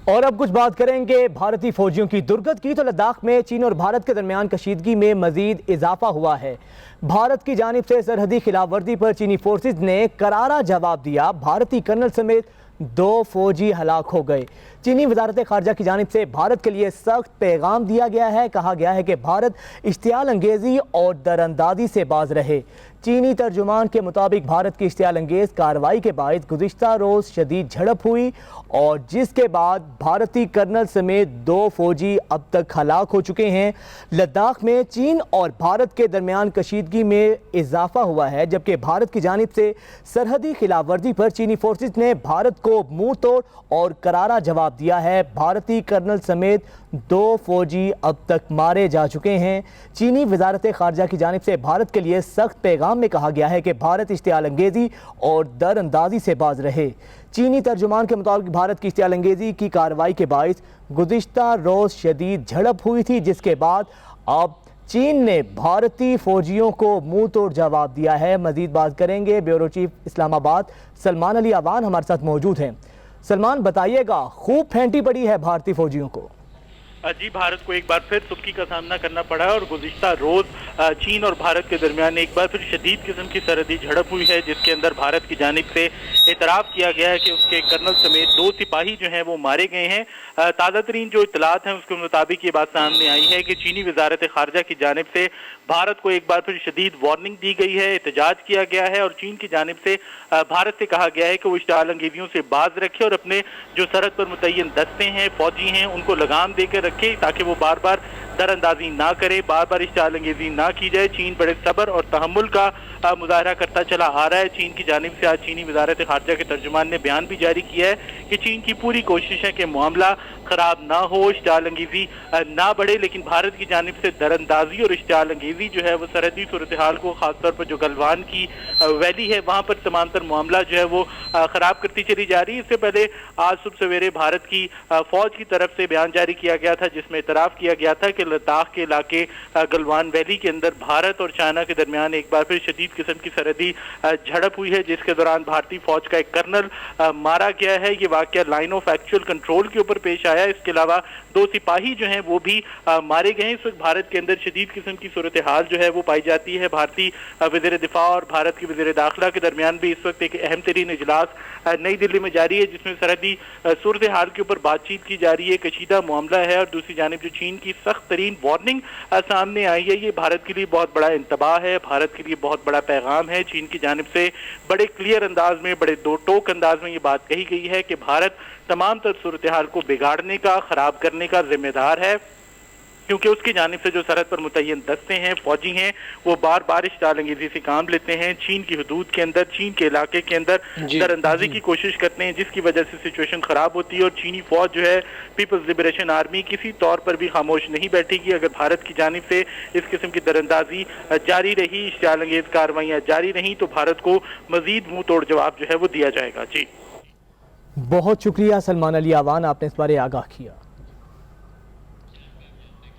اور اب کچھ بات کریں گے بھارتی فوجیوں کی درگت کی تو لداخ میں چین اور بھارت کے درمیان کشیدگی میں مزید اضافہ ہوا ہے۔ بھارت کی جانب سے سرحدی خلاف ورزی پر چینی فورسز نے کرارا جواب دیا۔ بھارتی کرنل سمیت 2 فوجی ہلاک ہو گئے۔ چینی وزارت خارجہ کی جانب سے بھارت کے لیے سخت پیغام دیا گیا ہے۔ کہا گیا ہے کہ بھارت اشتعال انگیزی اور دراندازی سے باز رہے۔ چینی ترجمان کے مطابق بھارت کی اشتعال انگیز کارروائی کے باعث گزشتہ روز شدید جھڑپ ہوئی اور جس کے بعد بھارتی کرنل سمیت 2 فوجی اب تک ہلاک ہو چکے ہیں۔ لداخ میں چین اور بھارت کے درمیان کشیدگی میں اضافہ ہوا ہے، جبکہ بھارت کی جانب سے سرحدی خلاف ورزی پر چینی فورسز نے بھارت کو منہ توڑ اور کرارا جواب دیا ہے۔ بھارتی کرنل سمیت 2 فوجی اب تک مارے جا چکے ہیں۔ چینی وزارت خارجہ کی جانب سے بھارت کے لیے سخت پیغام میں کہا گیا ہے کہ بھارت اشتعال انگیزی اور در اندازی سے باز رہے۔ چینی ترجمان کے مطابق بھارت کی اشتعال انگیزی کی کارروائی کے باعث گزشتہ روز شدید جھڑپ ہوئی تھی، جس کے بعد اب چین نے بھارتی فوجیوں کو منہ توڑ جواب دیا ہے۔ مزید بات کریں گے بیورو چیف اسلام آباد سلمان علی اوان ہمارے ساتھ موجود ہیں۔ سلمان بتائیے گا، خوب پھینٹی پڑی ہے بھارتی فوجیوں کو؟ جی، بھارت کو ایک بار پھر سکی کا سامنا کرنا پڑا ہے اور گزشتہ روز چین اور بھارت کے درمیان ایک بار پھر شدید قسم کی سرحدی جھڑپ ہوئی ہے، جس کے اندر بھارت کی جانب سے اعتراف کیا گیا ہے کہ اس کے کرنل سمیت 2 سپاہی جو ہیں وہ مارے گئے ہیں۔ تازہ ترین جو اطلاعات ہیں اس کے مطابق یہ بات سامنے آئی ہے کہ چینی وزارت خارجہ کی جانب سے بھارت کو ایک بار پھر شدید وارننگ دی گئی ہے، احتجاج کیا گیا ہے اور چین کی جانب سے بھارت سے کہا گیا ہے کہ وہ اشتعال انگیزیوں سے باز رکھے اور اپنے جو سرحد پر متعین دستے ہیں، فوجی ہیں، ان کو لگام دے کر رکھے تاکہ وہ بار بار در اندازی نہ کرے، بار بار اشتعال انگیزی نہ کی جائے۔ چین بڑے صبر اور تحمل کا مظاہرہ کرتا چلا آ رہا ہے۔ چین کی جانب سے آج چینی وزارت خارجہ کے ترجمان نے بیان بھی جاری کیا ہے کہ چین کی پوری کوشش ہے کہ معاملہ خراب نہ ہو، اشتعال انگیزی نہ بڑھے، لیکن بھارت کی جانب سے در اندازی اور اشتعال انگیزی جو ہے وہ سرحدی صورتحال کو، خاص طور پر جو گلوان کی ویلی ہے وہاں پر تمام تر معاملہ جو ہے وہ خراب کرتی چلی جا رہی ہے۔ اس سے پہلے آج صبح سویرے بھارت کی فوج کی طرف سے بیان جاری کیا گیا تھا، جس میں اعتراف کیا گیا تھا کہ لداخ کے علاقے گلوان ویلی کے اندر بھارت اور چائنا کے درمیان ایک بار پھر شدید قسم کی سرحدی جھڑپ ہوئی ہے، جس کے دوران بھارتی فوج کا ایک کرنل مارا گیا ہے۔ یہ واقعہ لائن آف ایکچوئل کنٹرول کے اوپر پیش آیا ہے۔ اس کے علاوہ 2 سپاہی جو ہیں وہ بھی مارے گئے ہیں۔ اس وقت بھارت کے اندر شدید قسم کی صورتحال جو ہے وہ پائی جاتی ہے۔ بھارتی وزیر دفاع اور بھارت کے وزیر داخلہ کے درمیان بھی اس وقت ایک اہم ترین اجلاس نئی دلی میں جاری ہے، جس میں سرحدی صورتحال کے اوپر بات چیت کی جا رہی ہے۔ کشیدہ معاملہ ہے اور دوسری جانب جو چین کی سخت ترین وارننگ سامنے آئی ہے، یہ بھارت کے لیے بہت بڑا انتباہ ہے، بھارت کے لیے بہت بڑا پیغام ہے۔ چین کی جانب سے بڑے کلیئر انداز میں، بڑے دو ٹوک انداز میں یہ بات کہی گئی ہے کہ بھارت تمام تر صورتحال کو بگاڑنے کا، خراب کرنے کا ذمہ دار ہے، کیونکہ اس کی جانب سے جو سرحد پر متعین دستے ہیں، فوجی ہیں، وہ بار بار اشتعال انگیزی سے کام لیتے ہیں، چین کی حدود کے اندر، چین کے علاقے کے اندر در اندازی کی کوشش کرتے ہیں، جس کی وجہ سے سچویشن خراب ہوتی ہے اور چینی فوج جو ہے پیپلز لبریشن آرمی کسی طور پر بھی خاموش نہیں بیٹھے گی۔ اگر بھارت کی جانب سے اس قسم کی در اندازی جاری رہی، اشتعال انگیز کارروائیاں جاری رہیں، تو بھارت کو مزید منہ توڑ جواب جو ہے وہ دیا جائے گا۔ جی، بہت شکریہ سلمان علی اوان، آپ نے اس بارے آگاہ کیا۔